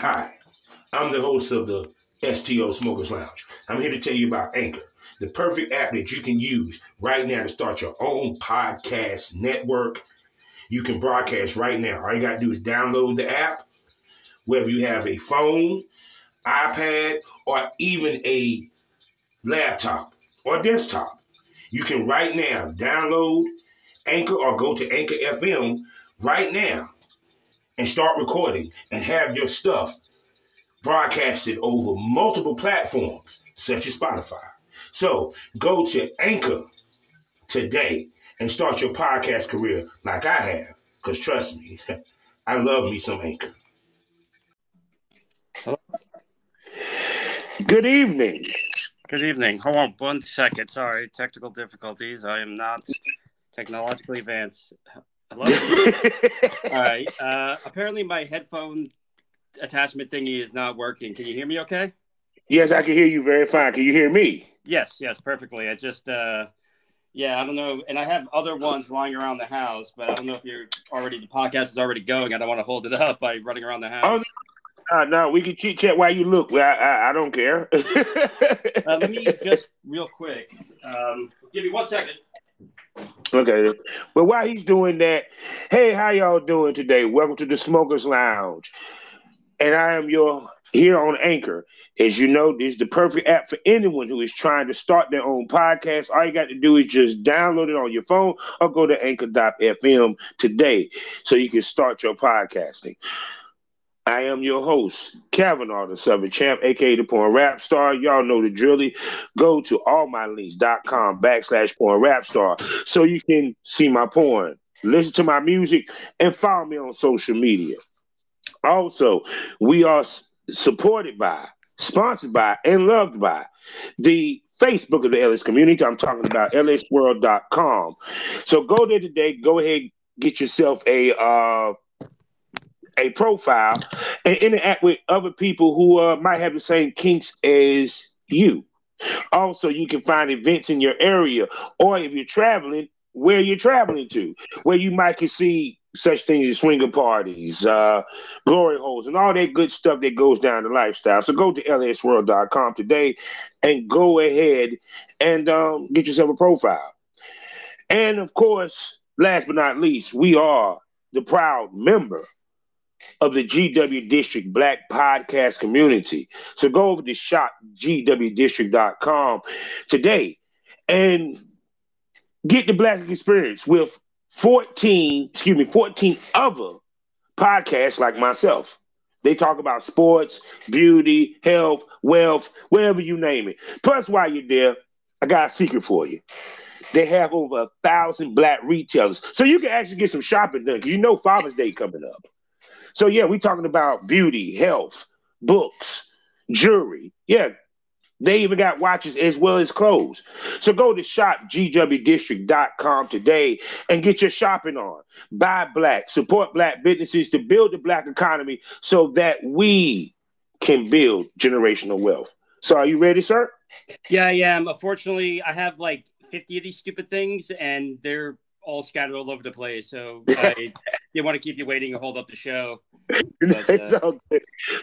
Hi, I'm the host of the STO Smokers Lounge. I'm here to tell you about Anchor, the perfect app that you can use right now to start your own podcast network. You can broadcast right now. All you got to do is download the app, whether you have a phone, iPad, or even a laptop or desktop. You can right now download Anchor or go to Anchor FM right now and start recording and have your stuff broadcasted over multiple platforms such as Spotify. So go to Anchor today and start your podcast career like I have, because trust me, I love me some Anchor. Good evening. Good evening. Hold on 1 second. Sorry, technical difficulties. I am not technologically advanced. Hello? All right. Apparently my headphone attachment thingy is not working. Can you hear me okay? Yes, I can hear you very fine. Can you hear me? Yes, perfectly. I just, I don't know. And I have other ones lying around the house, but I don't know if the podcast is already going. I don't want to hold it up by running around the house. No, we can chit chat while you look. I don't care. Let me just real quick. Give me 1 second. Okay. But while he's doing that, hey, how y'all doing today? Welcome to the Smokers Lounge. And I am here on Anchor. As you know, this is the perfect app for anyone who is trying to start their own podcast. All you got to do is just download it on your phone or go to anchor.fm today so you can start your podcasting. I am your host, Kavanaugh, the Southern Champ, a.k.a. the Porn Rap Star. Y'all know the drilly. Go to allmylinks.com/Porn Rap Star so you can see my porn, listen to my music, and follow me on social media. Also, we are supported by, sponsored by, and loved by the Facebook of the LS community. I'm talking about lsworld.com. So go there today. Go ahead, get yourself a profile and interact with other people who might have the same kinks as you. Also, you can find events in your area, or if you're traveling, where you're traveling to, where you might can see such things as swinger parties, glory holes, and all that good stuff that goes down the lifestyle. So go to lsworld.com today and go ahead and get yourself a profile. And of course, last but not least, we are the proud member of the GW District Black Podcast community. So go over to shopgwdistrict.com today and get the Black experience with 14 other podcasts like myself. They talk about sports, beauty, health, wealth, whatever you name it. Plus, while you're there, I got a secret for you. They have over 1,000 Black retailers. So you can actually get some shopping done because you know Father's Day coming up. So, yeah, we're talking about beauty, health, books, jewelry. Yeah, they even got watches as well as clothes. So go to shopgwdistrict.com today and get your shopping on. Buy Black, support Black businesses to build the Black economy so that we can build generational wealth. So are you ready, sir? Yeah, I am. Unfortunately, I have like 50 of these stupid things, and they're all scattered all over the place. So I didn't want to keep you waiting and hold up the show. But,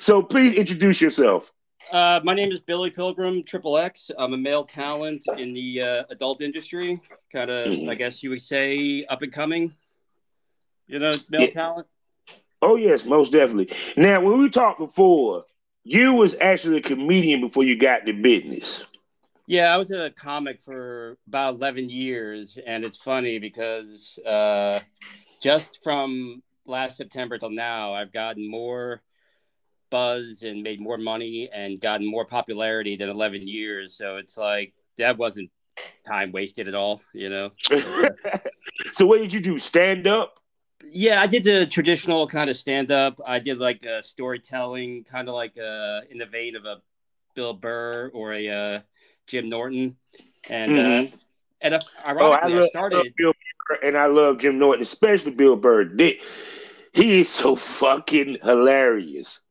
so please introduce yourself. My name is Billy Pilgrim, XXX. I'm a male talent in the adult industry. Kind of, I guess you would say, up and coming. Male talent. Oh, yes, most definitely. Now, when we talked before, you was actually a comedian before you got into business. Yeah, I was a comic for about 11 years, and it's funny because just from last September till now, I've gotten more buzz and made more money and gotten more popularity than 11 years. So it's like that wasn't time wasted at all, So what did you do? Stand up? Yeah, I did the traditional kind of stand up. I did like storytelling, kind of like in the vein of a Bill Burr or a Jim Norton, and ironically, I started. Love Bill Burr, and I love Jim Norton, especially Bill Burr. He is so fucking hilarious.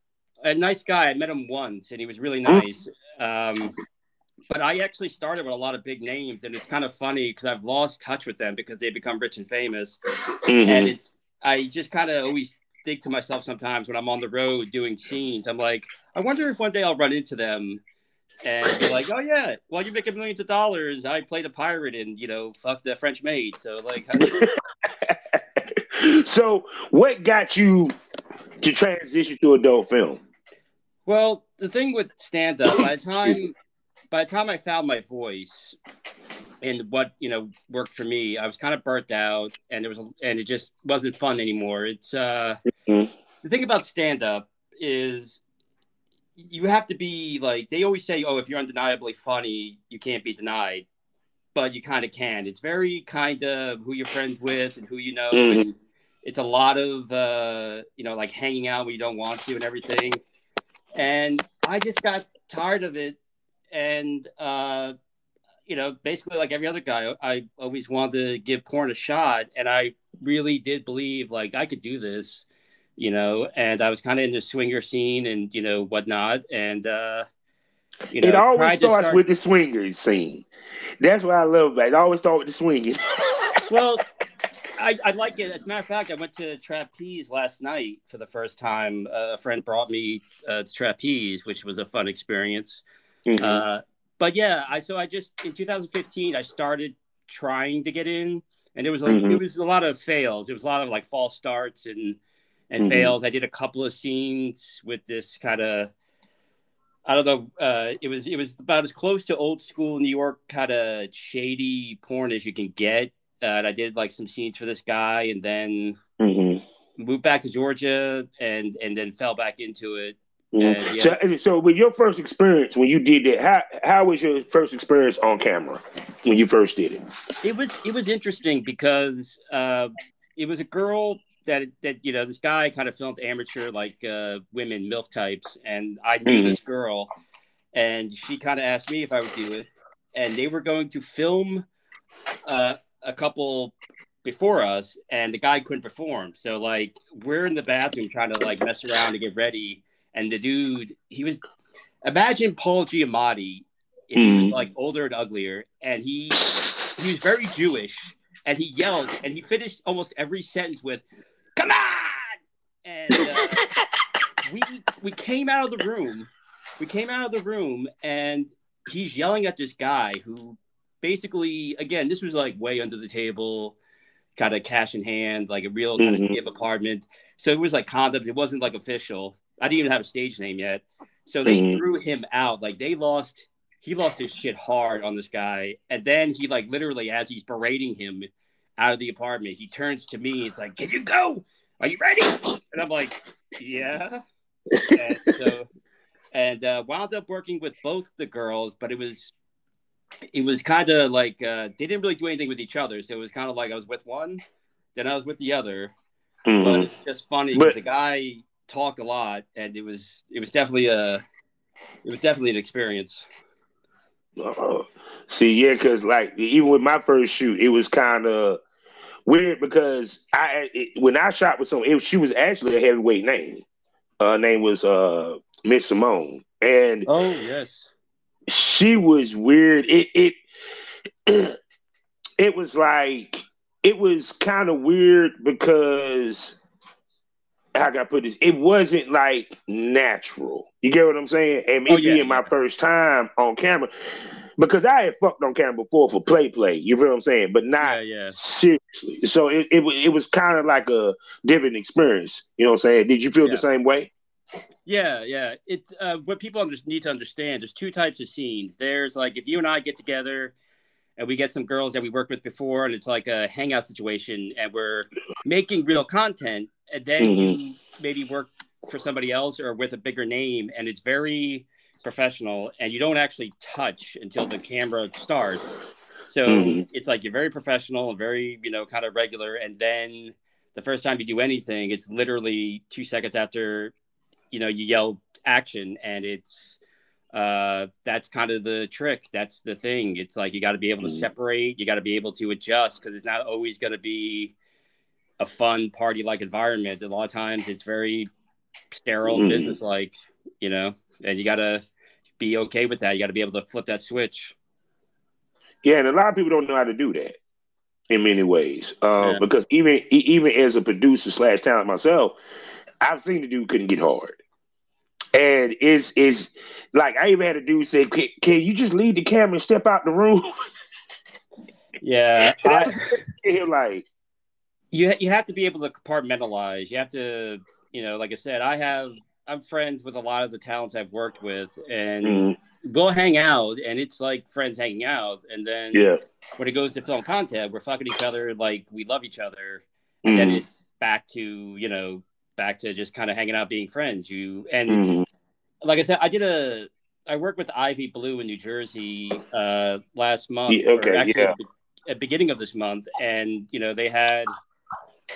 A nice guy. I met him once, and he was really nice. But I actually started with a lot of big names, and it's kind of funny because I've lost touch with them because they become rich and famous. And I just kind of always think to myself sometimes when I'm on the road doing scenes, I'm like, I wonder if one day I'll run into them and be like, oh yeah, well, you're making millions of dollars. I played a pirate and, fuck the French maid. So like, So what got you to transition to adult film? well, the thing with stand up, by the time I found my voice and what, worked for me, I was kind of burnt out and it just wasn't fun anymore. It's, Mm-hmm. the thing about stand up is you have to be like, they always say, oh, if you're undeniably funny, you can't be denied, but you kind of can. It's very kind of who you're friends with and who you know. Mm-hmm. And it's a lot of, like hanging out when you don't want to and everything. And I just got tired of it. And, basically like every other guy, I always wanted to give porn a shot. And I really did believe like I could do this, and I was kind of in the swinger scene and, whatnot. And, it always starts with the swinger scene. That's what I love about it. It always starts with the swinging. Well, I like it. As a matter of fact, I went to Trapeze last night for the first time. A friend brought me to Trapeze, which was a fun experience. Mm-hmm. But yeah, I just in 2015 I started trying to get in, and it was a lot of fails. It was a lot of like false starts and fails. I did a couple of scenes with this kind of, I don't know. It was about as close to old school New York kind of shady porn as you can get. And I did like some scenes for this guy, and then moved back to Georgia, and then fell back into it. And, yeah. So with your first experience when you did that, how was your first experience on camera when you first did it? It was interesting because it was a girl that this guy kind of filmed amateur like women MILF types, and I knew this girl, and she kind of asked me if I would do it, and they were going to film a couple before us, and the guy couldn't perform. So like we're in the bathroom trying to like mess around to get ready, and the dude, imagine Paul Giamatti if he was like older and uglier, and he was very Jewish, and he yelled, and he finished almost every sentence with "Come on!" And we came out of the room. We came out of the room, and he's yelling at this guy who basically, again, this was like way under the table, kind of cash in hand, like a real kind of cheap apartment. So it was like condoms. It wasn't like official. I didn't even have a stage name yet. So they threw him out. Like he lost his shit hard on this guy. And then he like literally, as he's berating him out of the apartment, he turns to me. It's like, "Can you go? Are you ready?" And I'm like, "Yeah." And wound up working with both the girls, but it was kind of like they didn't really do anything with each other. So it was kind of like I was with one, then I was with the other. But it's just funny because the guy talked a lot, and it was definitely an experience. See, yeah, because like even with my first shoot, it was kind of weird because when I shot with someone, she was actually a heavyweight name. Her name was Miss Simone, and oh yes, she was weird. It was like it was kind of weird because how can I put this? It wasn't like natural. You get what I'm saying? And me being my first time on camera, because I had fucked on camera before for play. You feel what I'm saying? But not seriously. So it was kind of like a different experience. You know what I'm saying? Did you feel the same way? Yeah. It's what people need to understand. There's two types of scenes. There's like if you and I get together and we get some girls that we worked with before, and it's like a hangout situation, and we're making real content, and then you maybe work for somebody else or with a bigger name, and it's very professional, and you don't actually touch until the camera starts. So it's like you're very professional and very, kind of regular, and then the first time you do anything, it's literally 2 seconds after, you yell action, and it's that's kind of the trick. That's the thing. It's like you got to be able to separate. You got to be able to adjust because it's not always going to be a fun party-like environment. A lot of times it's very sterile, business-like, and you got to be okay with that. You got to be able to flip that switch. Yeah, and a lot of people don't know how to do that in many ways because even as a producer / talent myself, I've seen the dude couldn't get hard. And it's like I even had a dude say, can you just leave the camera and step out the room? Yeah, And I was him like, you have to be able to compartmentalize. You have to, like I said, I'm friends with a lot of the talents I've worked with, and we'll hang out, and it's like friends hanging out. And then yeah, when it goes to film content, we're fucking each other like we love each other, and then it's back to just kind of hanging out, being friends. Like I said, I worked with Ivy Blue in New Jersey last month, yeah, or okay, actually yeah, at the beginning of this month, and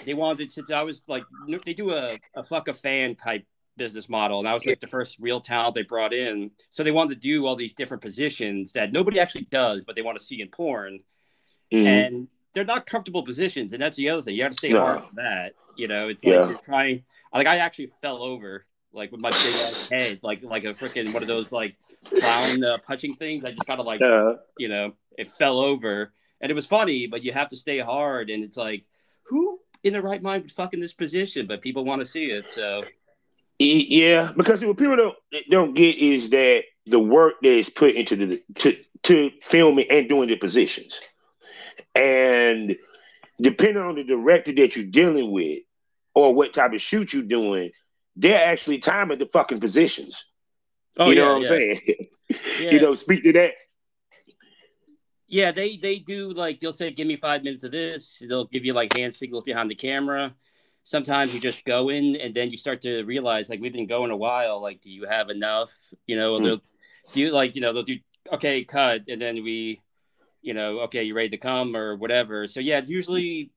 they wanted to. I was like, they do a fuck a fan type business model, and I was like the first real talent they brought in. So they wanted to do all these different positions that nobody actually does, but they want to see in porn, and they're not comfortable positions, and that's the other thing. You have to stay hard for that. It's like you're trying. Like I actually fell over. Like with my big ass head, like a freaking one of those like clown punching things. I just kind of like, it fell over, and it was funny. But you have to stay hard, and it's like, who in the right mind would fuck in this position? But people want to see it, so yeah. Because what people don't get is that the work that is put into to filming and doing the positions, and depending on the director that you're dealing with or what type of shoot you're doing, they're actually timing the fucking positions. Oh, know yeah, what I'm saying? yeah. Speak to that. Yeah, they do, like, they'll say, give me 5 minutes of this. They'll give you like hand signals behind the camera. Sometimes you just go in and then you start to realize, like, we've been going a while. Like, do you have enough? They'll do like, they'll do, okay, cut. And then okay, you ready to come or whatever. So yeah, usually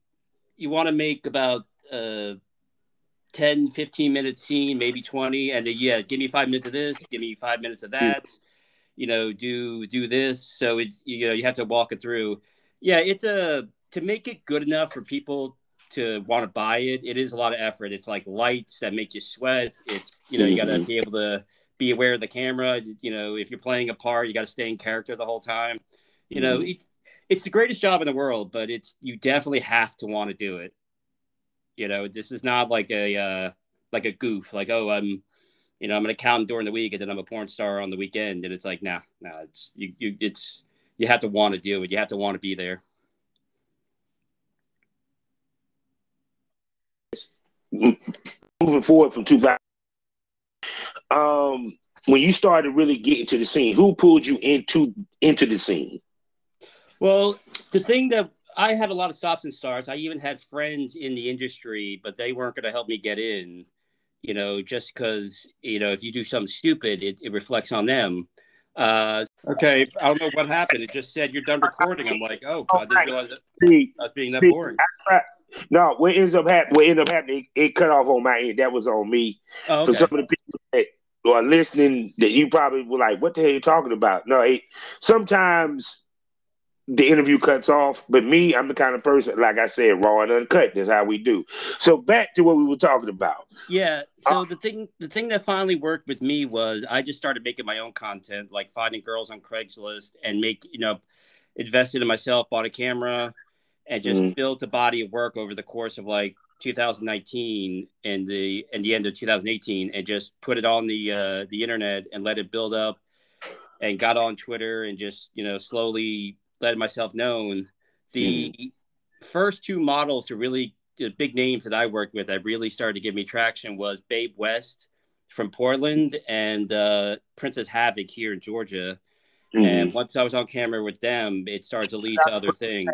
you want to make about 10, 15 minute scene, maybe 20. And then, yeah, give me 5 minutes of this, give me 5 minutes of that. Do this. So it's, you have to walk it through. Yeah, to make it good enough for people to want to buy it. It is a lot of effort. It's like lights that make you sweat. It's, you got to be able to be aware of the camera. If you're playing a part, you got to stay in character the whole time. It's the greatest job in the world, but you definitely have to want to do it. This is not like a goof, like, oh, I'm going to count during the week and then I'm a porn star on the weekend. And it's like, nah, you have to want to do it. You have to want to be there. Moving forward from 2000, when you started really getting to the scene, who pulled you into the scene? Well, the thing that I had a lot of stops and starts. I even had friends in the industry, but they weren't going to help me get in. Just because, if you do something stupid, it reflects on them. Okay, I don't know what happened. It just said you're done recording. I'm like, oh, I didn't realize that I was being that boring. No, what ended up happening, it cut off on my end. That was on me. Oh, okay. For some of the people that are listening, that you probably were like, what the hell are you talking about? No, sometimes the interview cuts off, but me, I'm the kind of person, like I said, raw and uncut. That's how we do. So back to what we were talking about. Yeah. So the thing that finally worked with me was I just started making my own content, like finding girls on Craigslist and invested in myself, bought a camera, and just built a body of work over the course of like 2019 and the end of 2018, and just put it on the internet and let it build up, and got on Twitter and just slowly let myself known. The first two models to really, the big names that I worked with that really started to give me traction was Babe West from Portland and Princess Havoc here in Georgia. And once I was on camera with them, it started to lead to other things.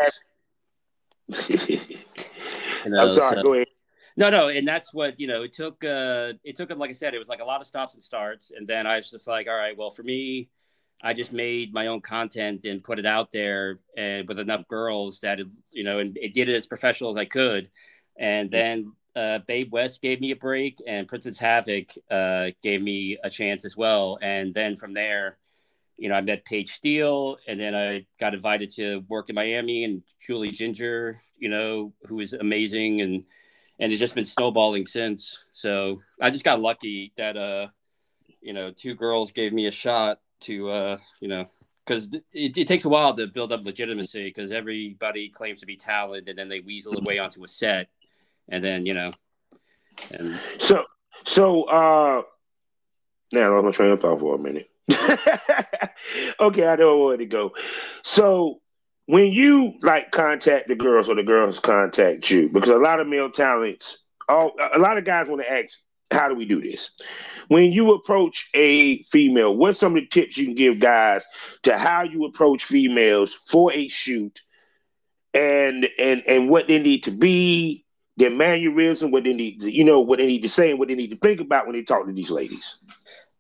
I'm sorry, go ahead. No, and that's what, it took, like I said, it was like a lot of stops and starts. And then I was just like, all right, well, for me, I just made my own content and put it out there, and with enough girls that, and it did it as professional as I could. And then Babe West gave me a break, and Princess Havoc gave me a chance as well. And then from there, I met Paige Steele, and then I got invited to work in Miami, and Julie Ginger, who is amazing, and it's just been snowballing since. So I just got lucky that, two girls gave me a shot to, because it takes a while to build up legitimacy, because everybody claims to be talented, and then they weasel away onto a set, and then, and So now I'm gonna train of thought for a minute. Okay, I know where to go. So when you like contact the girls or the girls contact you, because a lot of male talents, a lot of guys want to ask, how do we do this? When you approach a female, what's some of the tips you can give guys to how you approach females for a shoot and what they need to be, their mannerism, what they need to, what they need to say and what they need to think about when they talk to these ladies?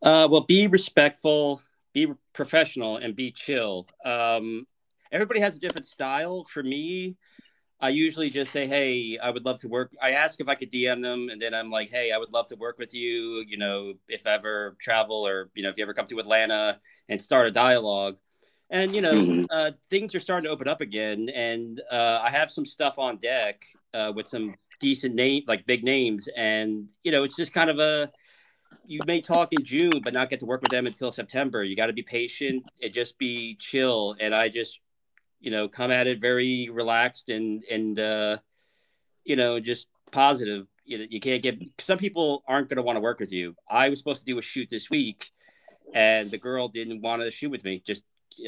Well, be respectful, be professional, and be chill. Everybody has a different style. For me, I usually just say, "Hey, I would love to work." I ask if I could DM them, and then I'm like, "Hey, I would love to work with you. You know, if ever travel, or if you ever come to Atlanta, and start a dialogue." And Mm-hmm. things are starting to open up again, and I have some stuff on deck with some decent like big names, and it's just kind of you may talk in June, but not get to work with them until September. You got to be patient and just be chill. And I just, come at it very relaxed and just positive. You can't some people aren't going to want to work with you. I was supposed to do a shoot this week, and the girl didn't want to shoot with me.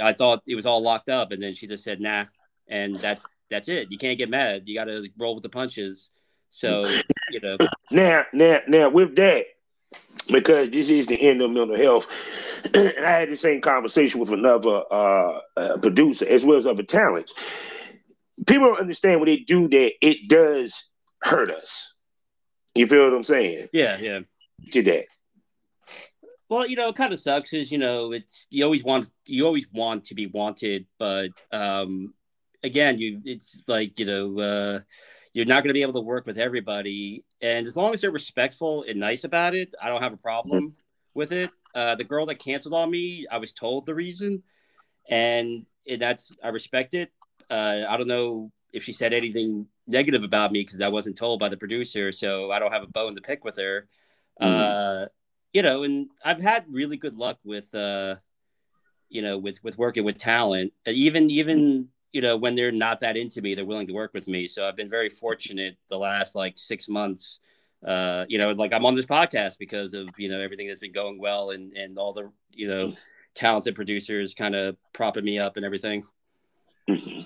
I thought it was all locked up, and then she just said nah, and that's it. You can't get mad. You got to roll with the punches. So Now, with that, because this is the end of mental health, and I had the same conversation with another producer as well as other talents. People don't understand when they do that, it does hurt us. You feel what I'm saying? Yeah. To that. Well, it kind of sucks is, it's you always want to be wanted, but again, it's like, you're not going to be able to work with everybody. And as long as they're respectful and nice about it, I don't have a problem with it. The girl that canceled on me, I was told the reason, and I respect it. I don't know if she said anything negative about me because I wasn't told by the producer, so I don't have a bone to pick with her. And I've had really good luck with, with working with talent, even when they're not that into me, they're willing to work with me. So I've been very fortunate the last like 6 months. Like I'm on this podcast because of everything that's been going well and all the talented producers kind of propping me up and everything. Mm-hmm.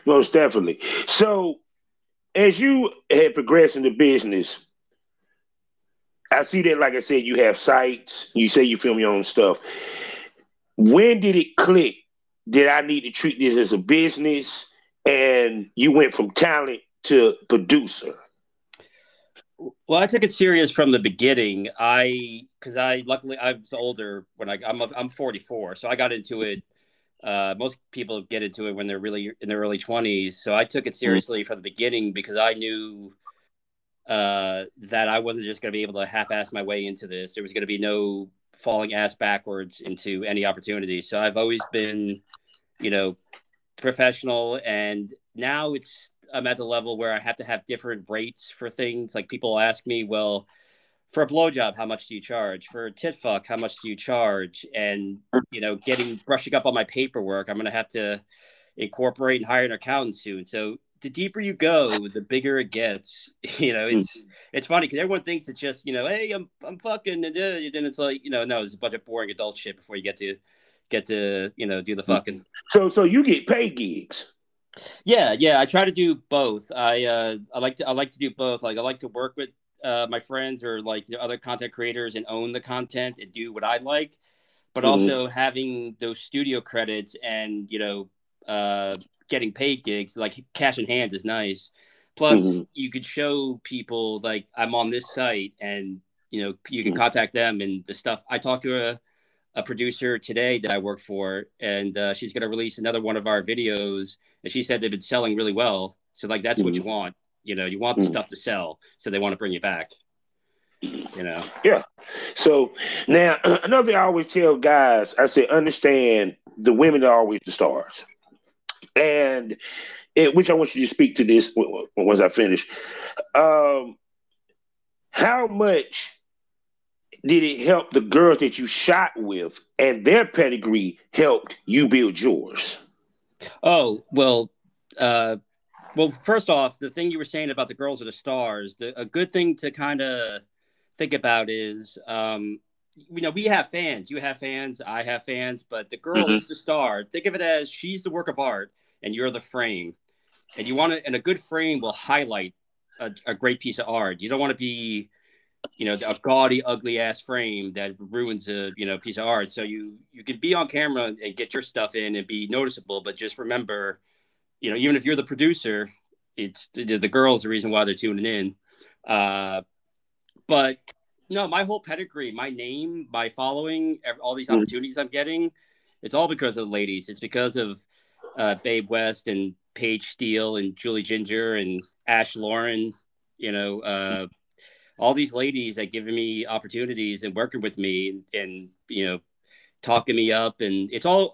Most definitely. So as you had progressed in the business, I see that, like I said, you have sites. You say you film your own stuff. When did it click? Did I need to treat this as a business? And you went from talent to producer. Well, I took it serious from the beginning. Because luckily I was older when I'm 44, so I got into it. Most people get into it when they're really in their early 20s. So I took it seriously from the beginning because I knew that I wasn't just going to be able to half-ass my way into this. There was going to be no falling ass backwards into any opportunity. So I've always been, professional. And now I'm at the level where I have to have different rates for things. Like people ask me, well, for a blowjob, how much do you charge? For a tit fuck, how much do you charge? And, brushing up on my paperwork, I'm going to have to incorporate and hire an accountant soon. So the deeper you go, the bigger it gets. It's funny because everyone thinks it's just, hey, I'm fucking, and then it's like, no, it's a bunch of boring adult shit before you get to do the fucking. So you get paid gigs. Yeah. I try to do both. I like to do both. Like I like to work with my friends or like other content creators and own the content and do what I like, but also having those studio credits and getting paid gigs, like cash in hands, is nice. Plus, you could show people like I'm on this site, and you can contact them and the stuff. I talked to a producer today that I work for, and she's going to release another one of our videos, and she said they've been selling really well. So like that's what you want. You want the stuff to sell, so they want to bring you back. Yeah. So now another thing I always tell guys, I say understand the women are always the stars. And which I want you to speak to this once I finish. How much did it help the girls that you shot with and their pedigree helped you build yours? Oh, well, first off, the thing you were saying about the girls are the stars, a good thing to kind of think about is, we have fans. You have fans. I have fans. But the girl is the star. Think of it as she's the work of art, and you're the frame. And and a good frame will highlight a great piece of art. You don't want to be, a gaudy, ugly ass frame that ruins a piece of art. So you can be on camera and get your stuff in and be noticeable. But just remember, even if you're the producer, it's the girl's the reason why they're tuning in. But no, my whole pedigree, my name, my following, all these opportunities I'm getting, it's all because of the ladies. It's because of Babe West and Paige Steele and Julie Ginger and Ash Lauren, all these ladies that giving me opportunities and working with me and talking me up. And it's all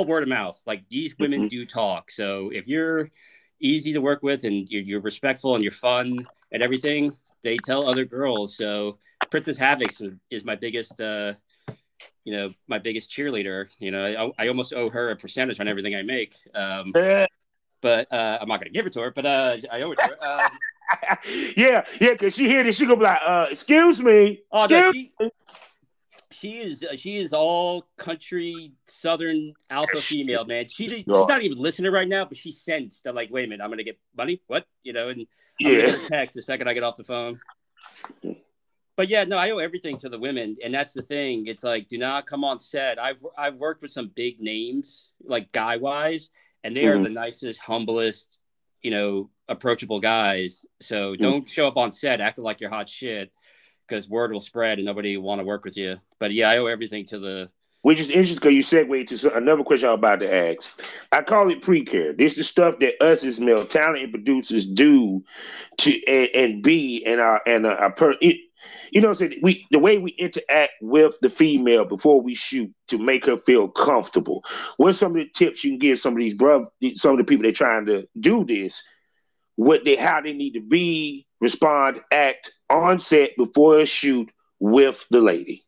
word of mouth. Like, these women do talk. So if you're easy to work with and you're respectful and you're fun and everything, they tell other girls. So Princess Havoc is my biggest, my biggest cheerleader. I almost owe her a percentage on everything I make. But I'm not going to give it to her, but I owe it to her. Yeah, because she hear this, she gonna be like, excuse me. Oh, no, she is all country Southern alpha female, man. She's not even listening right now, but she sensed that, like, wait a minute, I'm gonna get money. What? And I'm gonna get a text the second I get off the phone. But yeah, no, I owe everything to the women, and that's the thing. It's like, do not come on set. I've worked with some big names, like guy wise, and they are the nicest, humblest, approachable guys. So don't show up on set acting like you're hot shit, because word will spread and nobody will want to work with you. But yeah, I owe everything to the. Which is interesting because you segue to another question I'm about to ask. I call it pre-care. This is the stuff that us as male talent and producers do to and be and the way we interact with the female before we shoot to make her feel comfortable. What's some of the tips you can give some of the people that are trying to do this? How they need to be, respond, act on set before a shoot with the lady?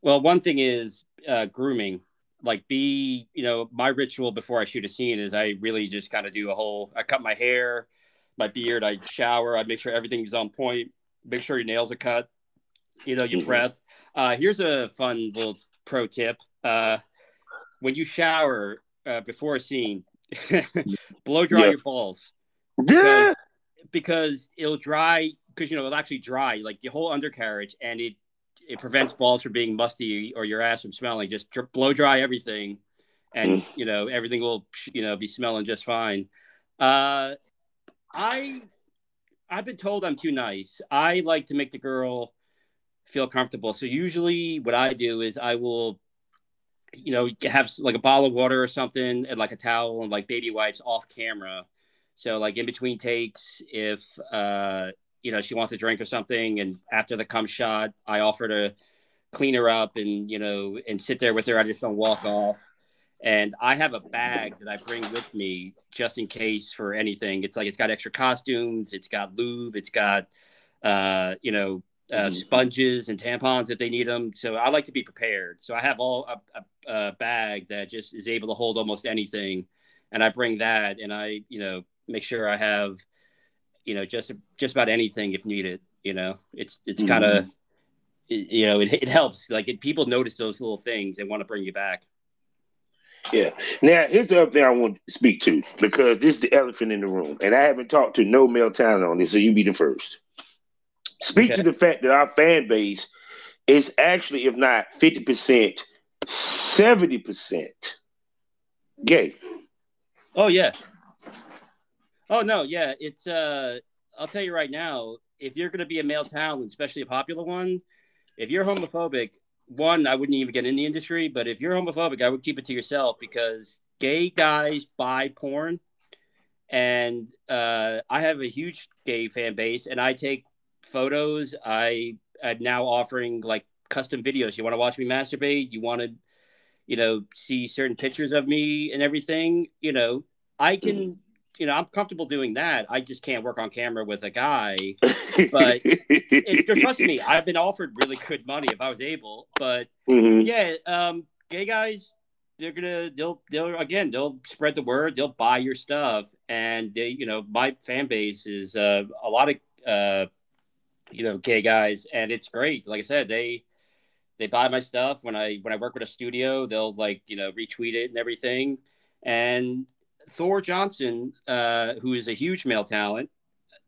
Well, one thing is grooming. Like, my ritual before I shoot a scene is I really just kind of do I cut my hair, my beard, I shower, I make sure everything's on point, make sure your nails are cut, your breath. Here's a fun little pro tip. When you shower before a scene, blow dry your balls. Because it'll dry, because it'll actually dry like the whole undercarriage, and it prevents balls from being musty or your ass from smelling. Just blow dry everything, and everything will be smelling just fine. I've been told I'm too nice. I like to make the girl feel comfortable. So usually what I do is I will have like a bottle of water or something and like a towel and like baby wipes off camera. So like in between takes, if she wants a drink or something, and after the cum shot, I offer to clean her up and and sit there with her. I just don't walk off. And I have a bag that I bring with me just in case for anything. It's got extra costumes, it's got lube, it's got sponges and tampons if they need them. So I like to be prepared. So I have a bag that just is able to hold almost anything, and I bring that, and I make sure I have, just about anything if needed. It's kind of, it helps. Like, people notice those little things and want to bring you back. Yeah. Now, here's the other thing I want to speak to, because this is the elephant in the room, and I haven't talked to no male talent on this, so you be the first. Speak to the fact that our fan base is actually, if not 50%, 70% gay. Oh, yeah. Oh, no, yeah. It's, I'll tell you right now, if you're going to be a male talent, especially a popular one, if you're homophobic, one, I wouldn't even get in the industry. But if you're homophobic, I would keep it to yourself, because gay guys buy porn. And I have a huge gay fan base, and I take photos. I'm now offering like custom videos. You want to watch me masturbate? You want to, see certain pictures of me and everything? I can. I'm comfortable doing that. I just can't work on camera with a guy. But trust me, I've been offered really good money if I was able. But gay guys, they'll spread the word. They'll buy your stuff, and they, my fan base is a lot of gay guys, and it's great. Like I said, they buy my stuff when I work with a studio. They'll retweet it and everything. And Thor Johnson, who is a huge male talent,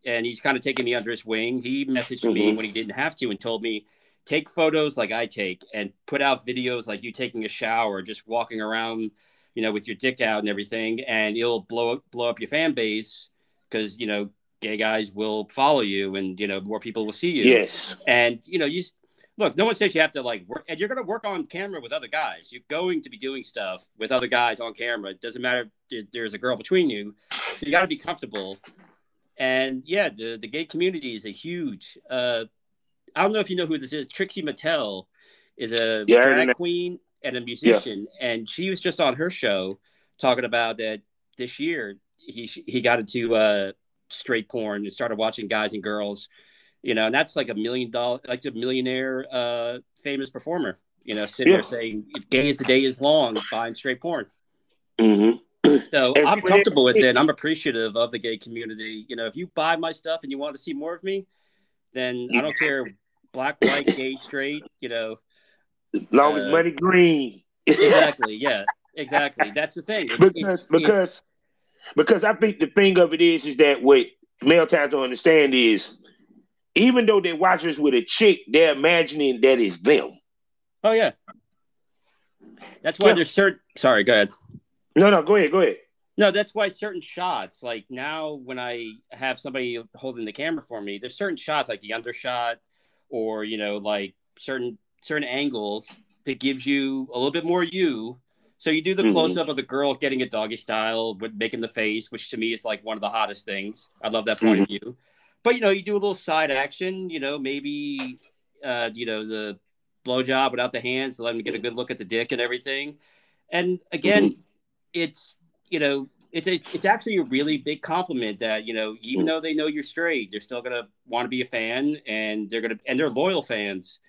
and he's kind of taking me under his wing. He messaged me when he didn't have to and told me, take photos like I take and put out videos like you taking a shower, just walking around, with your dick out and everything, and it'll blow up your fan base because gay guys will follow you and more people will see you. Yes. And look, no one says you have to work, and you're going to work on camera with other guys. You're going to be doing stuff with other guys on camera. It doesn't matter if there's a girl between you. You got to be comfortable. And yeah, the gay community is a huge. I don't know if you know who this is. Trixie Mattel is a drag queen and a musician, and she was just on her show talking about that this year he got into straight porn and started watching guys and girls. And that's like $1 million, like a millionaire, famous performer, sitting there saying, gay as the day is long, buying straight porn. So I'm comfortable with it. I'm appreciative of the gay community. If you buy my stuff and you want to see more of me, then I don't care, black, white, gay, straight, long as money green. Exactly. Yeah, exactly. That's the thing. Because I think the thing of it is that what male talents don't understand is, even though they're watching us with a chick, they're imagining that it's them. Oh, yeah. That's why there's certain... Sorry, go ahead. No, go ahead. No, that's why certain shots, like now when I have somebody holding the camera for me, there's certain shots like the undershot or, like certain angles that gives you a little bit more you. So you do the close-up of the girl getting a doggy style with making the face, which to me is like one of the hottest things. I love that point of view. But, you do a little side action, maybe, the blowjob without the hands to let them get a good look at the dick and everything. And again, it's actually a really big compliment that, even though they know you're straight, they're still going to want to be a fan and they're loyal fans.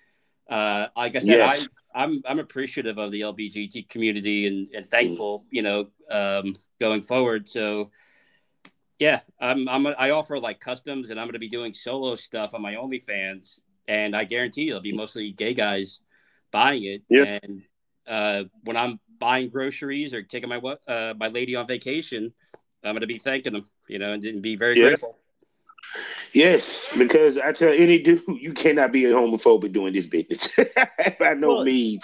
Like I said, I'm appreciative of the LGBT community and thankful, going forward. So, yeah, I offer like customs, and I'm going to be doing solo stuff on my OnlyFans, and I guarantee it'll be mostly gay guys buying it. Yeah. And when I'm buying groceries or taking my lady on vacation, I'm going to be thanking them, and be very grateful. Yes, because I tell any dude, you cannot be a homophobic doing this business by no means.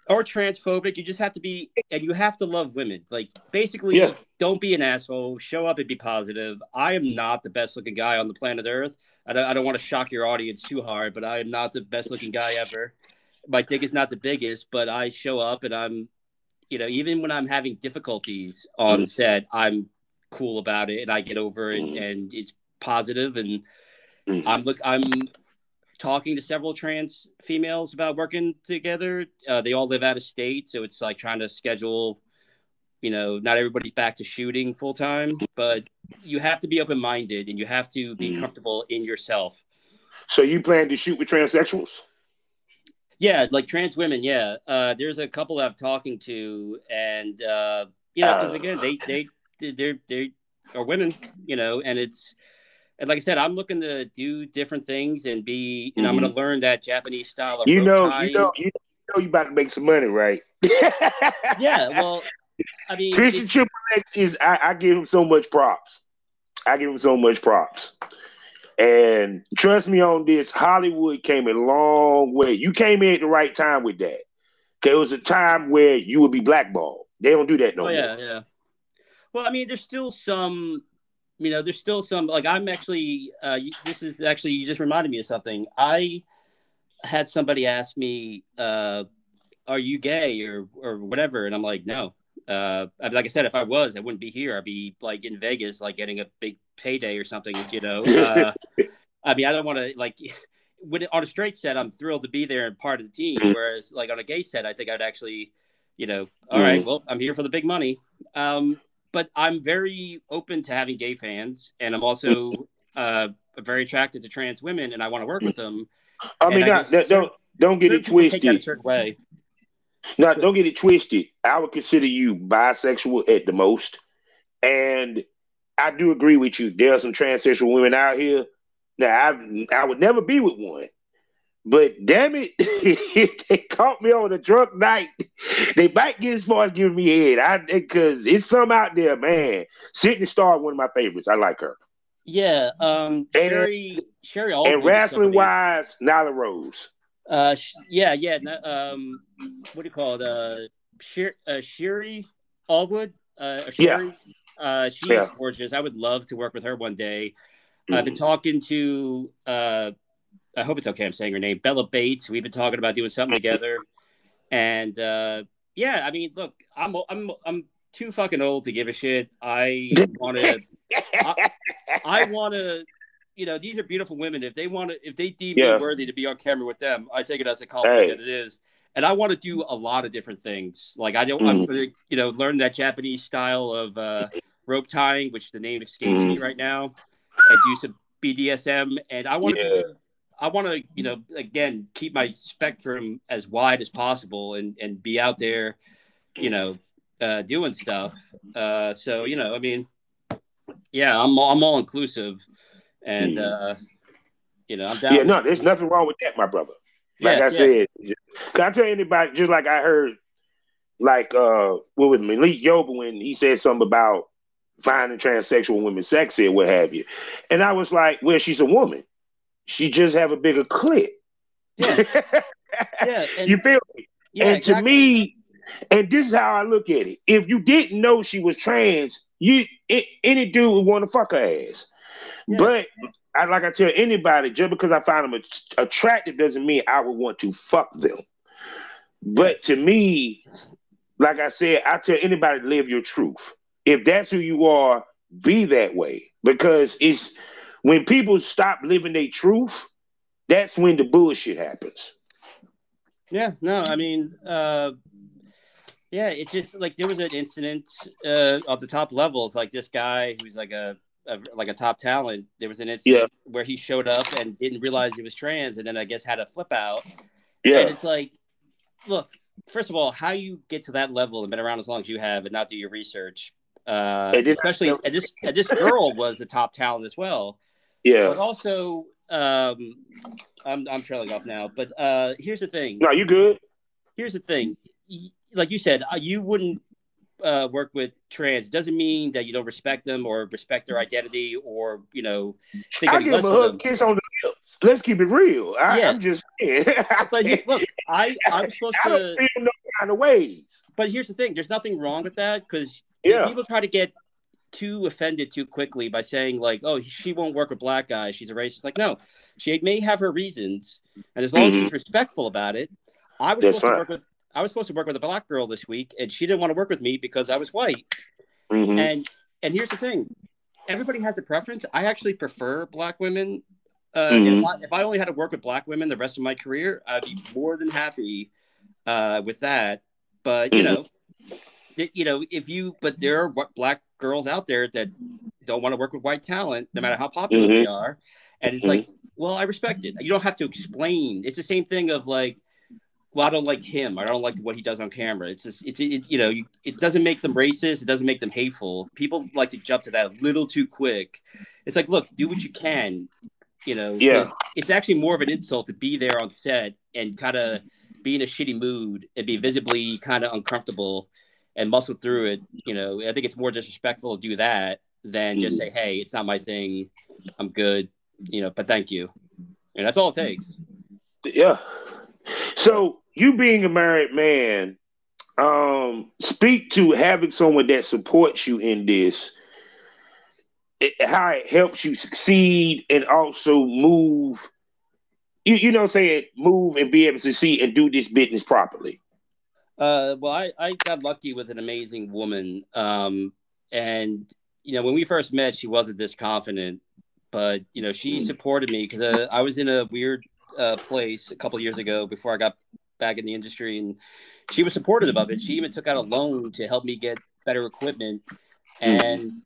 Or transphobic. You just have to be, and you have to love women. Like, basically, don't be an asshole. Show up and be positive. I am not the best looking guy on the planet Earth. I don't want to shock your audience too hard, but I am not the best looking guy ever. My dick is not the biggest, but I show up and I'm, even when I'm having difficulties on set, I'm cool about it and I get over it and it's positive. And I'm talking to several trans females about working together. They all live out of state, so it's like trying to schedule, not everybody's back to shooting full time, but you have to be open-minded and you have to be comfortable in yourself. So you plan to shoot with transsexuals? Yeah, like trans women. Yeah. There's a couple that I'm talking to, and because again, they are women, and it's. And like I said, I'm looking to do different things and be, I'm going to learn that Japanese style of rope tying. You about to make some money, right? Yeah, well, I mean, Christian Triple X is. I give him so much props. And trust me on this, Hollywood came a long way. You came in at the right time with that. Because it was a time where you would be blackballed. They don't do that no more. Yeah. Well, I mean, there's still some. Like I'm actually, you just reminded me of something. I had somebody ask me, are you gay or whatever? And I'm like, no. Like I said, if I was, I wouldn't be here. I'd be like in Vegas, like getting a big payday or something, I mean, I don't want to on a straight set, I'm thrilled to be there and part of the team. Whereas like on a gay set, I think I'd actually, all right, well, I'm here for the big money. But I'm very open to having gay fans, and I'm also very attracted to trans women, and I want to work with them. I mean, don't get it twisted. Take that a certain way. No, don't get it twisted. I would consider you bisexual at the most, and I do agree with you. There are some transsexual women out here Now, I would never be with one. But damn it, if they caught me on a drunk night, they might get as far as giving me head. Because it's some out there, man. Sydney Star, one of my favorites. I like her. Yeah, And, Sherry and Aldridge is wrestling somebody. wise, Nyla Rose. Yeah. What do you call it? Sherry Allwood. Sherry. She's gorgeous. I would love to work with her one day. I've been talking to. I hope it's okay I'm saying her name, Bella Bates. We've been talking about doing something together, and yeah, I mean, look, I'm too fucking old to give a shit. I want to, these are beautiful women. If they deem me worthy to be on camera with them, I take it as a compliment that it is. And I want to do a lot of different things. Like I'm going to, learn that Japanese style of rope tying, which the name escapes me right now, and do some BDSM. And I want to again, keep my spectrum as wide as possible and be out there, doing stuff. So, I mean, yeah, I'm all inclusive, and I'm down. Yeah, no, there's nothing wrong with that, my brother. Like I said, can I tell anybody, just like I heard, like what was Malik Yoba when he said something about finding transsexual women sexy or what have you, and I was like, well, she's a woman. She just have a bigger clit. Yeah. Yeah. You feel me? Yeah, and exactly. To me, and this is how I look at it. If you didn't know she was trans, any dude would want to fuck her ass. Yeah. But like I tell anybody, just because I find them attractive doesn't mean I would want to fuck them. But to me, like I said, I tell anybody to live your truth. If that's who you are, be that way. Because it's when people stop living their truth, that's when the bullshit happens. Yeah, no, I mean, it's just like there was an incident at the top levels, like this guy who's like a top talent. There was an incident where he showed up and didn't realize he was trans, and then I guess had a flip out. Yeah, and it's like, look, first of all, how you get to that level and been around as long as you have and not do your research, especially this girl was a top talent as well. Yeah, but also, I'm trailing off now. But here's the thing. No, you good. Here's the thing. Like you said, you wouldn't work with trans. Doesn't mean that you don't respect them or respect their identity or think I'll give them a hug, kiss on the lips. Let's keep it real. I'm just saying. But look, I'm supposed to. I don't feel no kind of ways. But here's the thing. There's nothing wrong with that because people try to get too offended too quickly by saying like, oh, she won't work with black guys, she's a racist. Like, no, she may have her reasons, and as long as she's respectful about it. I was supposed to work with a black girl this week, and she didn't want to work with me because I was white. And here's the thing, everybody has a preference. I actually prefer black women. If I only had to work with black women the rest of my career, I'd be more than happy with that. But but there are black girls out there that don't want to work with white talent, no matter how popular they are. And it's like, well, I respect it. You don't have to explain. It's the same thing of like, well, I don't like him. I don't like what he does on camera. It's just, it doesn't make them racist. It doesn't make them hateful. People like to jump to that a little too quick. It's like, look, do what you can. It's actually more of an insult to be there on set and kind of be in a shitty mood and be visibly kind of uncomfortable and muscle through it. I think it's more disrespectful to do that than just say, hey, it's not my thing. I'm good. But thank you. And that's all it takes. Yeah. So you being a married man, speak to having someone that supports you in this, how it helps you succeed and also move, move and be able to succeed and do this business properly. Well, I got lucky with an amazing woman. And, when we first met, she wasn't this confident, but, she supported me because I was in a weird place a couple of years ago before I got back in the industry, and she was supportive of it. She even took out a loan to help me get better equipment. And,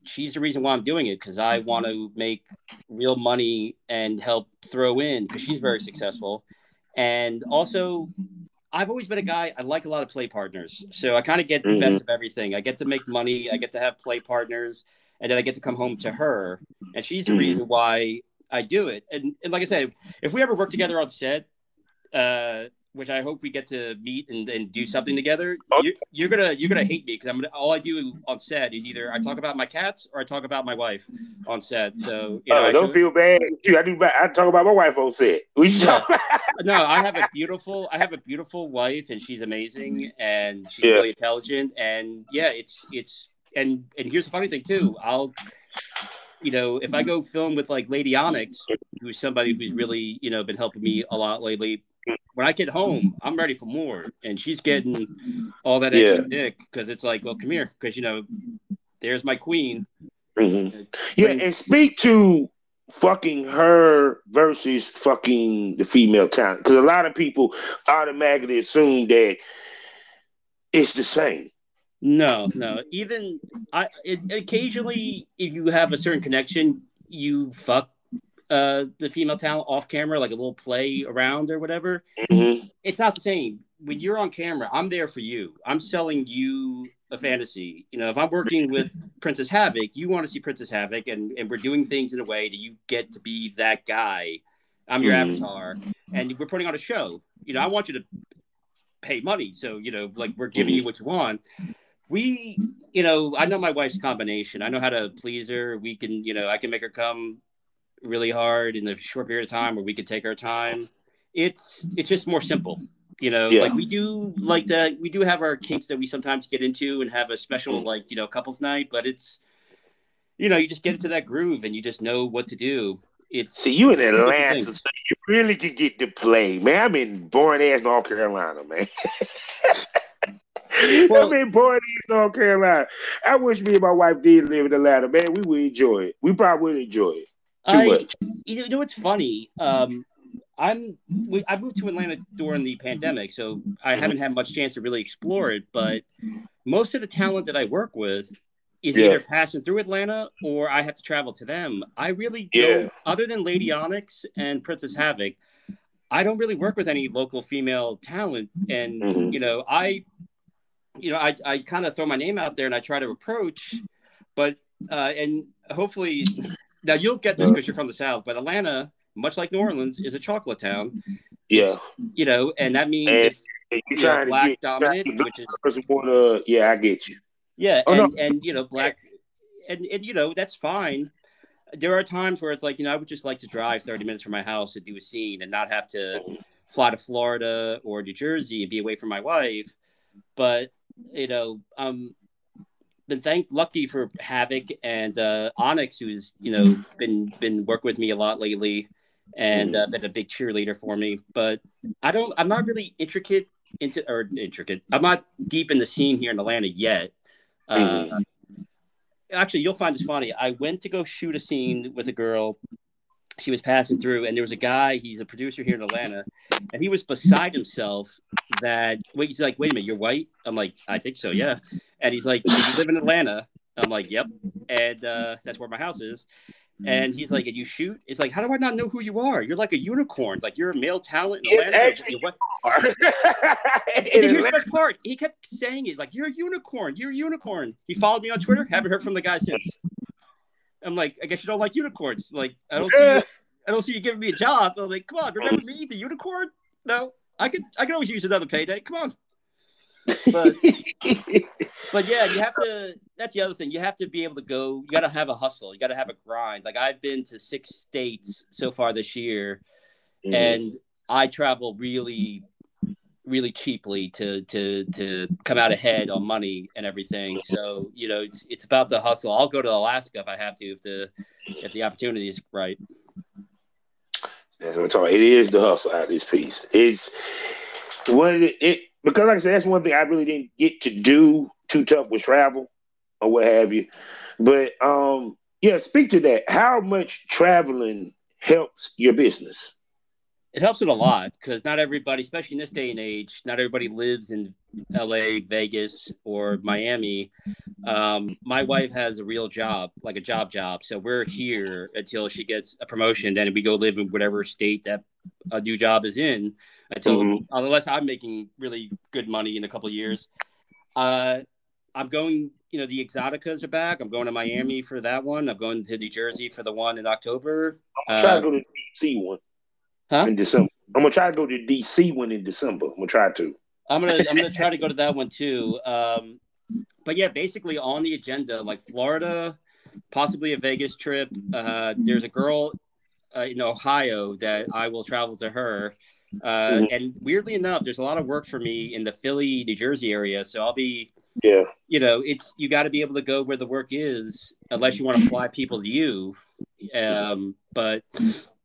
she's the reason why I'm doing it, because I want to make real money and help throw in, because she's very successful. And also, I've always been a guy, I like a lot of play partners. So I kind of get the best of everything. I get to make money. I get to have play partners. And then I get to come home to her. And she's the reason why I do it. And like I said, if we ever work together on set, which I hope we get to meet and do something together, you're gonna hate me because all I do on set is either I talk about my cats or I talk about my wife on set. So don't feel bad. I talk about my wife on set. No, I have a beautiful wife, and she's amazing, and she's really intelligent, and it's and here's the funny thing too. If I go film with like Lady Onyx, who's somebody who's really been helping me a lot lately. When I get home, I'm ready for more, and she's getting all that extra dick because it's like, well, come here, because there's my queen. Mm-hmm. And speak to fucking her versus fucking the female talent, because a lot of people automatically assume that it's the same. No. Even occasionally, if you have a certain connection, you fuck the female talent off camera, like a little play around or whatever. Mm-hmm. It's not the same. When you're on camera, I'm there for you. I'm selling you a fantasy. If I'm working with Princess Havoc, you want to see Princess Havoc, and we're doing things in a way that you get to be that guy. I'm your avatar, and we're putting on a show. I want you to pay money, so like we're giving you what you want. I know my wife's combination. I know how to please her. We can, I can make her come really hard in a short period of time, where we could take our time. It's just more simple, like we do have our kinks that we sometimes get into and have a special couples night, but it's you just get into that groove and you just know what to do. See, you in Atlanta, so you really can get to play, man. I'm in boring ass North Carolina, man. I'm in boring ass North Carolina. I wish me and my wife did live in Atlanta, man. We would enjoy it. We probably would enjoy it. Too much. It's funny. I moved to Atlanta during the pandemic, so I haven't had much chance to really explore it. But most of the talent that I work with is either passing through Atlanta or I have to travel to them. I really don't, other than Lady Onyx and Princess Havoc, I don't really work with any local female talent. And I kind of throw my name out there and I try to approach, but and hopefully. Now, you'll get this because you're from the South, but Atlanta, much like New Orleans, is a chocolate town. Yeah. And that means it's black dominant, which is... I get you. Yeah, black... And that's fine. There are times where it's like, I would just like to drive 30 minutes from my house and do a scene and not have to fly to Florida or New Jersey and be away from my wife. But, been lucky for Havoc and Onyx, who's been working with me a lot lately, and been a big cheerleader for me. But I'm not really intricate. I'm not deep in the scene here in Atlanta yet. Actually, you'll find this funny. I went to go shoot a scene with a girl. She was passing through, and there was a guy. He's a producer here in Atlanta, and he was beside himself. He's like, "Wait a minute, you're white?" I'm like, "I think so, yeah." And he's like, "Do you live in Atlanta?" I'm like, "Yep," and that's where my house is. And he's like, "And you shoot?" It's like, "How do I not know who you are? You're like a unicorn. Like you're a male talent in Atlanta." And here's the best part. He kept saying it, like, "You're a unicorn. You're a unicorn." He followed me on Twitter. Haven't heard from the guy since. I'm like, I guess you don't like unicorns. Like, I don't see you giving me a job. I'm like, come on, remember me, the unicorn? No, I could always use another payday. Come on. But yeah, you have to. That's the other thing. You have to be able to go. You got to have a hustle. You got to have a grind. Like I've been to 6 states so far this year, and I travel really, really cheaply to come out ahead on money and everything. So it's about the hustle. I'll go to Alaska if I have to, if the opportunity is right. That's what I'm talking about. It is the hustle out of this piece. It's because like I said, that's one thing I really didn't get to do too tough with travel or what have you. But speak to that. How much traveling helps your business? It helps it a lot because not everybody, especially in this day and age, not everybody lives in LA, Vegas, or Miami. My wife has a real job, like a job. So we're here until she gets a promotion. Then we go live in whatever state that a new job is in unless I'm making really good money in a couple of years. I'm going, the Exoticas are back. I'm going to Miami for that one. I'm going to New Jersey for the one in October. I'm trying to go to the DC one in December. I'm gonna try to go to the DC one in December. I'm gonna try to. I'm gonna try to go to that one too. But yeah, basically on the agenda, like Florida, possibly a Vegas trip. There's a girl in Ohio that I will travel to her. And weirdly enough, there's a lot of work for me in the Philly, New Jersey area. So I'll be, you got to be able to go where the work is, unless you want to fly people to you. But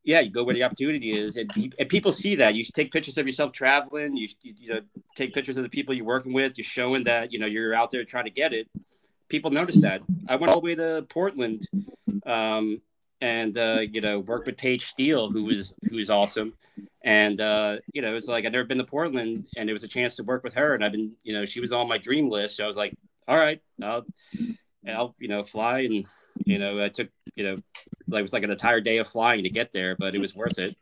yeah, you go where the opportunity is, and people see that. You take pictures of yourself traveling. You take pictures of the people you're working with. You're showing that you're out there trying to get it. People notice that. I went all the way to Portland, and worked with Paige Steele, who is awesome. And it's like I'd never been to Portland, and it was a chance to work with her. And I've been, she was on my dream list. So I was like, all right, I'll fly. And I took it was like an entire day of flying to get there, but it was worth it.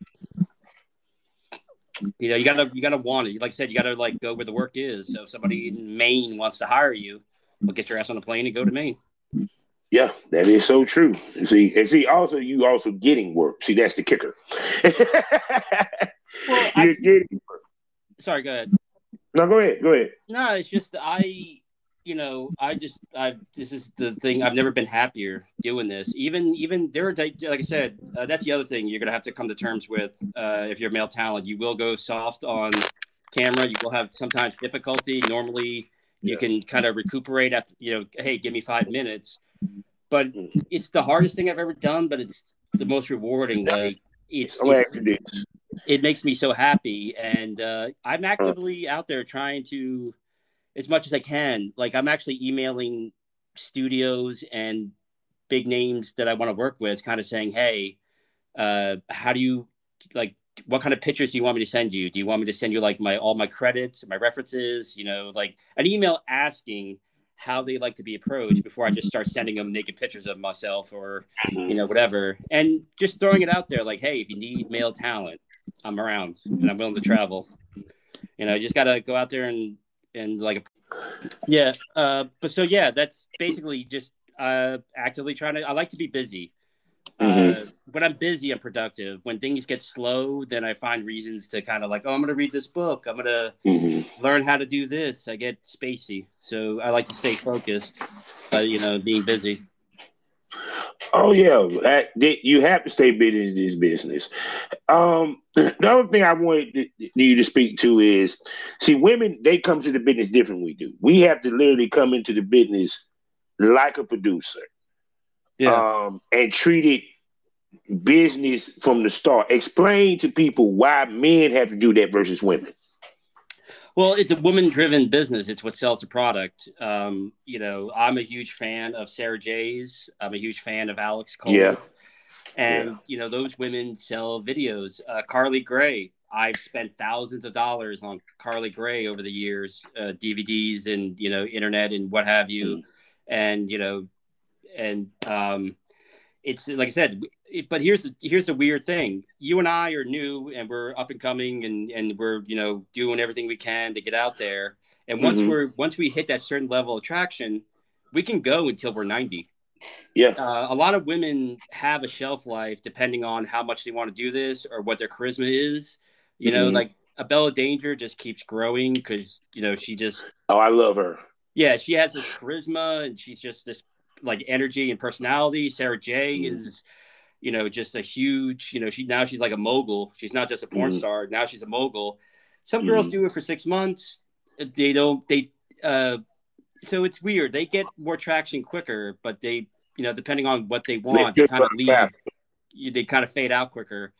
You gotta want it. Like I said, you gotta go where the work is. So if somebody in Maine wants to hire you, well, get your ass on a plane and go to Maine. Yeah, that is so true. See, also you also getting work. See, that's the kicker. Well, you're getting work. Sorry, go ahead. No, go ahead. No, it's just this is the thing. I've never been happier doing this. Even there, like I said, that's the other thing you're gonna have to come to terms with. If you're male talent, you will go soft on camera. You will have sometimes difficulty. Normally, you can kind of recuperate after. Hey, give me 5 minutes. But it's the hardest thing I've ever done. But it's the most rewarding. Like it makes me so happy, and I'm actively out there trying to, as much as I can. Like I'm actually emailing studios and big names that I want to work with, kind of saying, hey, how do you what kind of pictures do you want me to send you? Do you want me to send you all my credits, my references, like an email asking how they like to be approached before I just start sending them naked pictures of myself or, whatever. And just throwing it out there like, hey, if you need male talent, I'm around and I'm willing to travel. You just got to go out there and but so, yeah, that's basically just actively trying to, I like to be busy. When I'm busy, I'm productive. When things get slow, then I find reasons to kind of I'm going to read this book. I'm going to learn how to do this. I get spacey. So I like to stay focused, being busy. Oh, yeah. You have to stay busy in this business. The other thing I wanted you to speak to is, see, women, they come to the business different than we do. We have to literally come into the business like a producer. Yeah. And treat it business from the start. Explain to people why men have to do that versus women. Well, it's a woman-driven business. It's what sells the product. I'm a huge fan of Sarah J's. I'm a huge fan of Alex Cole. Yeah. And, those women sell videos. Carly Gray. I've spent thousands of dollars on Carly Gray over the years, DVDs and, internet and what have you. And, it's like I said, but here's the weird thing. You and I are new and we're up and coming and we're, doing everything we can to get out there. And once we hit that certain level of traction, we can go until we're 90. Yeah. A lot of women have a shelf life depending on how much they want to do this or what their charisma is. Like a Bella Danger just keeps growing because, she just. Oh, I love her. Yeah, she has this charisma and she's just this energy and personality. Sarah J is, just a huge, she's like a mogul. She's not just a porn star. Now she's a mogul. Some girls do it for 6 months. So it's weird. They get more traction quicker, but they, depending on what they want, they kind of leave. They kind of fade out quicker.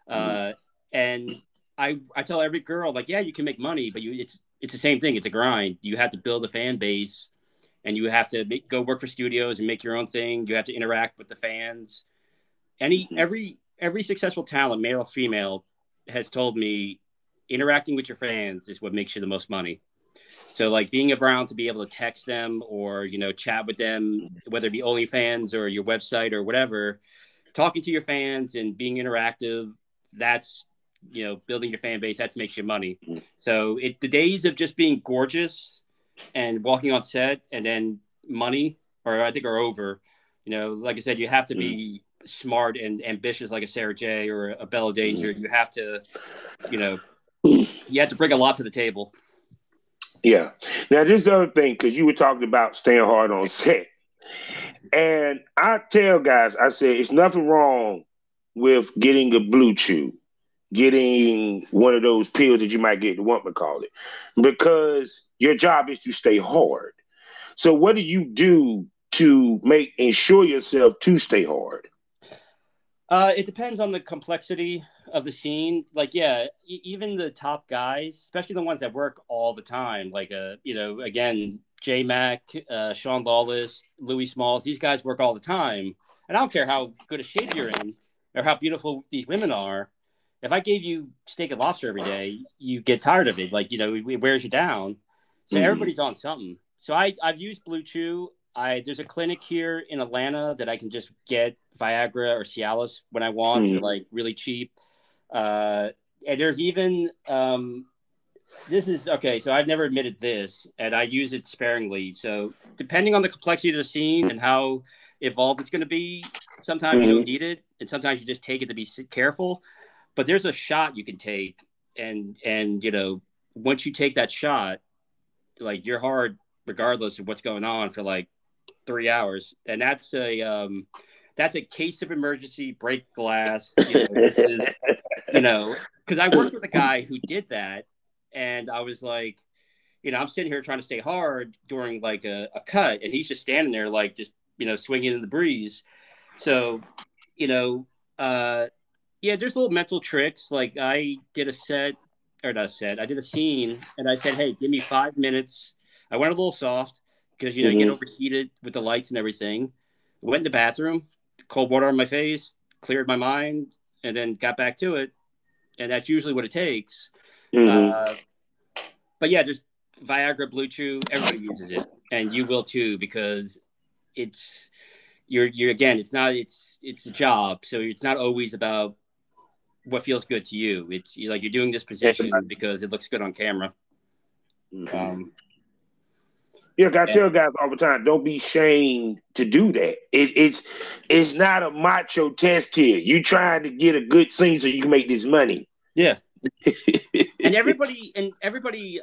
And I tell every girl, yeah, you can make money, but it's the same thing. It's a grind. You have to build a fan base. And you have to go work for studios and make your own thing. You have to interact with the fans. Every successful talent, male or female, has told me interacting with your fans is what makes you the most money. So being around to be able to text them or, chat with them, whether it be OnlyFans or your website or whatever, talking to your fans and being interactive, that's, building your fan base, that makes you money. So the days of just being gorgeous and walking on set, and then money, or I think are over. You know, like I said, you have to be smart and ambitious, like a Sarah J or a Bella Danger. You have to, you know, you have to bring a lot to the table. Yeah. Now, this is the other thing, because you were talking about staying hard on set. And I tell guys, I say, it's nothing wrong with getting a blue chew, getting one of those pills that you might get, what we call it, because your job is to stay hard. So what do to ensure yourself to stay hard? It depends on the complexity of the scene. Like, yeah, even the top guys, especially the ones that work all the time, like, you know, again, J Mac, Sean Lawless, Louis Smalls, these guys work all the time. And I don't care how good a shape you're in or how beautiful these women are. If I gave you steak and lobster every day, you get tired of it. Like, you know, it wears you down. So everybody's on something. So I've used Blue Chew. There's a clinic here in Atlanta that I can just get Viagra or Cialis when I want. They're like really cheap. And there's even this is okay. So I've never admitted this, and I use it sparingly. So depending on the complexity of the scene and how evolved it's going to be, sometimes you don't need it, and sometimes you just take it to be careful. But there's a shot you can take, and you know, once you take that shot, like you're hard regardless of what's going on for like 3 hours, and that's a case of emergency, break glass. You know, this is, you know, because I worked with a guy who did that, and I was like, you know, I'm sitting here trying to stay hard during like a cut, and he's just standing there like just, you know, swinging in the breeze. So, you know, yeah, there's little mental tricks. Like I did a set, or not a set, I did a scene, and I said, hey, give me 5 minutes. I went a little soft because, you know, you get overheated with the lights and everything. Went in the bathroom, cold water on my face, cleared my mind, and then got back to it. And that's usually what it takes. But yeah, there's Viagra, Blue Chew, everybody uses it, and you will too, because you're again, it's a job, so it's not always about what feels good to you. It's like you're doing this position because it looks good on camera. Yeah, I tell guys all the time, don't be ashamed to do that. It's not a macho test here. You trying to get a good scene so you can make this money. Yeah. and everybody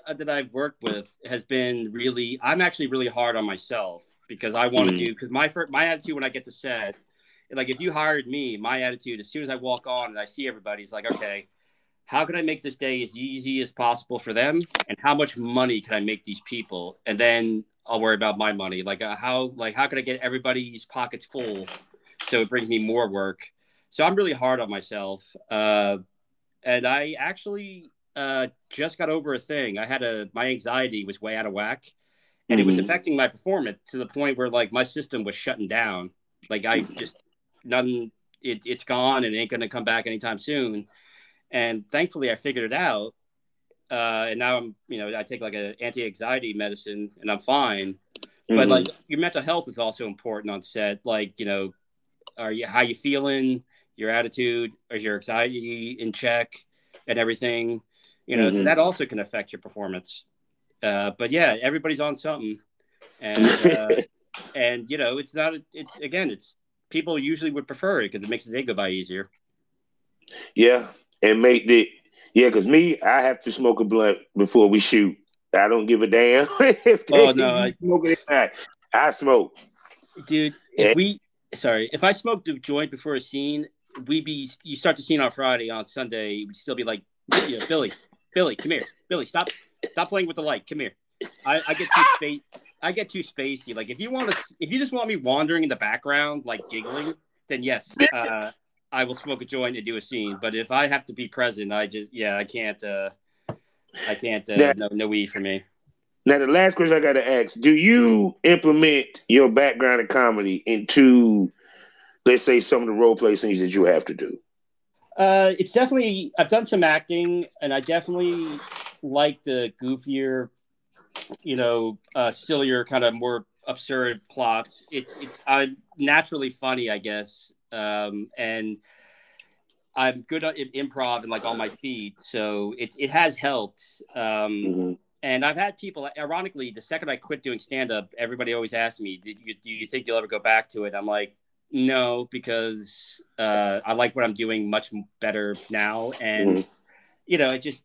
that I've worked with has been really, I'm actually really hard on myself because I want to do, because my attitude when I get to set, like if you hired me, my attitude as soon as I walk on and I see everybody, it's like, okay, how can I make this day as easy as possible for them? And how much money can I make these people? And then I'll worry about my money. Like how can I get everybody's pockets full so it brings me more work? So I'm really hard on myself. And I actually just got over a thing. My anxiety was way out of whack, and it was affecting my performance to the point where like my system was shutting down. Like I just it's gone and it ain't gonna come back anytime soon. And thankfully I figured it out. And now I'm, you know, I take like an anti-anxiety medicine and I'm fine. But like your mental health is also important on set. Like, you know, how you feeling, your attitude, is your anxiety in check and everything, you know, so that also can affect your performance. But yeah, everybody's on something. And you know, it's people usually would prefer it because it makes the day go by easier. Yeah. And because me, I have to smoke a blunt before we shoot. I don't give a damn if they smoke it or not. I smoke. Dude, if I smoked a joint before a scene, you start the scene on Friday, on Sunday, we'd still be like, you know, Billy, come here. Billy, stop playing with the light. Come here. I get too spacey. Like if you just want me wandering in the background, like giggling, then yes, I will smoke a joint and do a scene. But if I have to be present, I can't. No weed for me. Now, the last question I got to ask: do you implement your background in comedy into, let's say, some of the role play scenes that you have to do? It's definitely, I've done some acting, and I definitely like the goofier, you know, sillier, kind of more absurd plots. I'm naturally funny, I guess, and I'm good at improv and like on my feet, so it has helped. And And I've had people, ironically, the second I quit doing stand-up, everybody always asks me, do you think you'll ever go back to it? I'm like, no, because I like what I'm doing much better now. And, it just,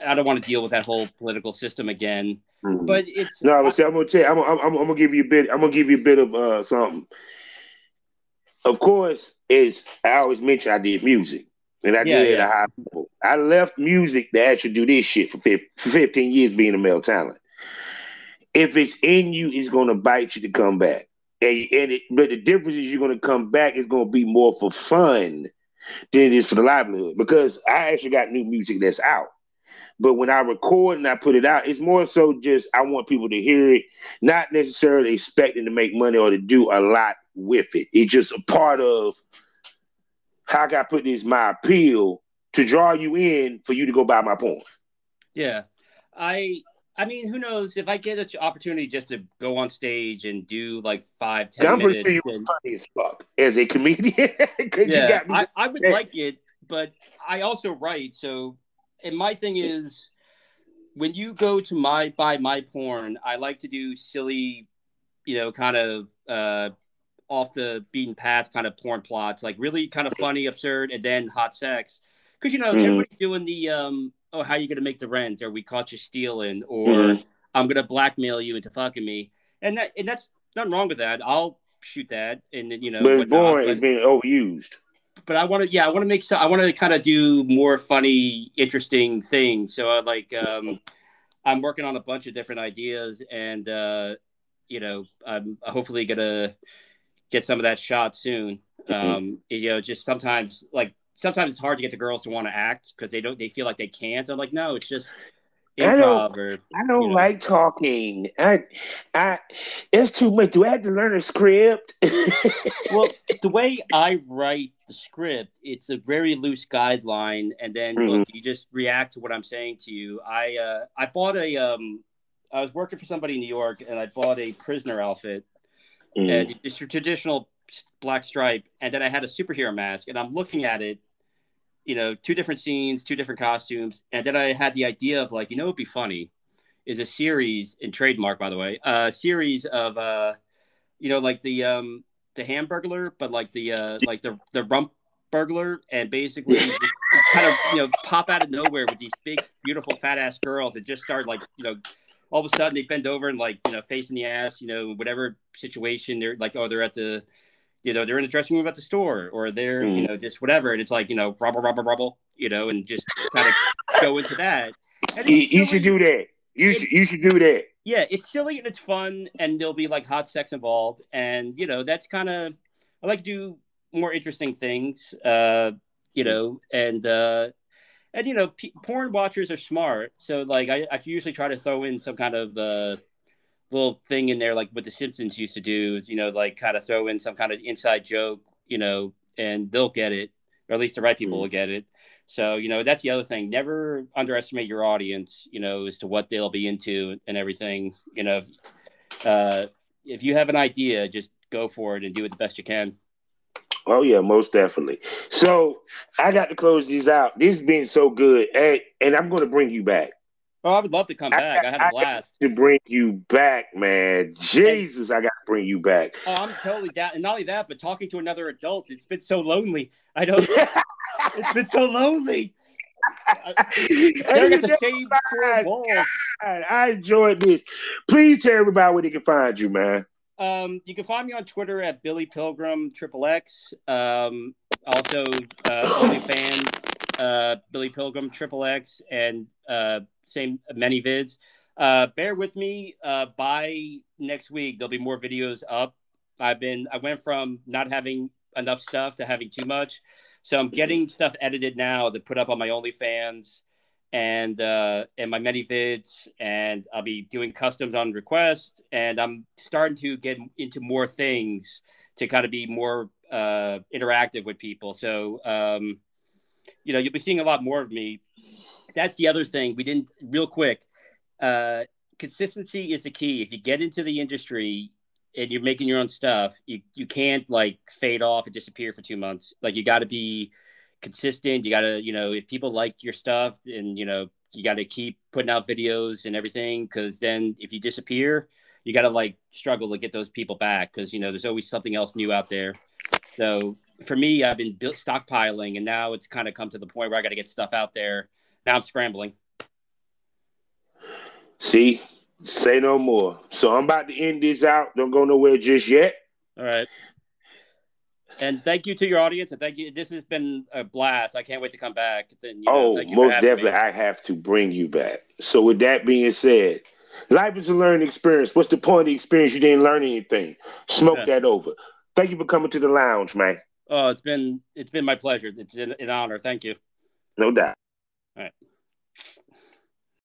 I don't want to deal with that whole political system again. But it's no. But see, I'm gonna tell you, I'm gonna give you a bit. I'm gonna give you a bit of something. Of course, I always mention I did music, and I did it at a high level. I left music to actually do this shit for 15 years being a male talent. If it's in you, it's gonna bite you to come back. But the difference is you're gonna come back. It's gonna be more for fun than it is for the livelihood. Because I actually got new music that's out. But when I record and I put it out, it's more so just I want people to hear it, not necessarily expecting to make money or to do a lot with it. It's just a part of how I got put this my appeal to draw you in for you to go buy my porn. Yeah. I mean, who knows if I get an opportunity just to go on stage and do like 5-10 I'm minutes. pretty sure you were funny as fuck as a comedian. Yeah, I would like it, but I also write. So, and my thing is, when you go to buy my porn, I like to do silly, kind of off the beaten path kind of porn plots, like really kind of funny, absurd, and then hot sex. Because everybody's doing the how are you gonna make the rent, or we caught you stealing, or I'm gonna blackmail you into fucking me, and that's nothing wrong with that. I'll shoot that, and then but it's boring. It's being overused. But I want to kind of do more funny, interesting things. So I'm working on a bunch of different ideas, and I'm hopefully gonna get some of that shot soon. Just sometimes it's hard to get the girls to want to act because they feel like they can't. I'm like, no, it's just improv. I don't like talking. It's too much. Do I have to learn a script? Well, the way I write the script, it's a very loose guideline, and then look, you just react to what I'm saying to you. I bought I was working for somebody in New York, and I bought a prisoner outfit, and it's traditional black stripe, and then I had a superhero mask, and I'm looking at it. 2 different scenes, 2 different costumes. And then I had the idea of like, it'd be funny is a series in trademark, by the way, a series of, like the Hamburglar, but like the rump burglar. And basically just kind of, pop out of nowhere with these big, beautiful, fat ass girls that just start like, all of a sudden they bend over and like, face in the ass, whatever situation they're like, they're at the, they're in the dressing room at the store, or they're, just whatever. And it's like, rubble, and just kind of go into that. And you should do that. You should do that. Yeah, it's silly and it's fun, and there'll be like hot sex involved. And, that's kind of, I like to do more interesting things, and porn watchers are smart. So like, I usually try to throw in some kind of, little thing in there, like what the Simpsons used to do is, like kind of throw in some kind of inside joke, and they'll get it, or at least the right people will get it. So, that's the other thing. Never underestimate your audience, as to what they'll be into and everything. If you have an idea, just go for it and do it the best you can. Oh yeah, most definitely. So I got to close these out. This has been so good. And I'm going to bring you back. Oh, I would love to come back. I had a blast. To bring you back, man. Jesus, I got to bring you back. Oh, I'm totally down. And not only that, but talking to another adult, it's been so lonely. It's been so lonely. Staring at the same 4 walls. I enjoyed this. Please tell everybody where they can find you, man. You can find me on Twitter at Billy Pilgrim XXX. Also, OnlyFans, Billy Pilgrim XXX, and same many vids. Bear with me. By next week, there'll be more videos up. I went from not having enough stuff to having too much, so I'm getting stuff edited now to put up on my OnlyFans and my many vids, and I'll be doing customs on request, and I'm starting to get into more things to kind of be more interactive with people. So you'll be seeing a lot more of me. That's the other thing we didn't real quick. Consistency is the key. If you get into the industry and you're making your own stuff, you can't like fade off and disappear for 2 months. Like you got to be consistent. You got to, if people like your stuff and, you got to keep putting out videos and everything, because then if you disappear, you got to like struggle to get those people back, because you know there's always something else new out there. So for me, I've been stockpiling, and now it's kind of come to the point where I got to get stuff out there. Now I'm scrambling. See, say no more. So I'm about to end this out. Don't go nowhere just yet. All right. And thank you to your audience, and thank you. This has been a blast. I can't wait to come back. Then, thank you for most having definitely, me. I have to bring you back. So with that being said, life is a learning experience. What's the point of the experience? You didn't learn anything. Smoke that over. Thank you for coming to the lounge, man. Oh, it's been my pleasure. It's an honor. Thank you. No doubt. All right.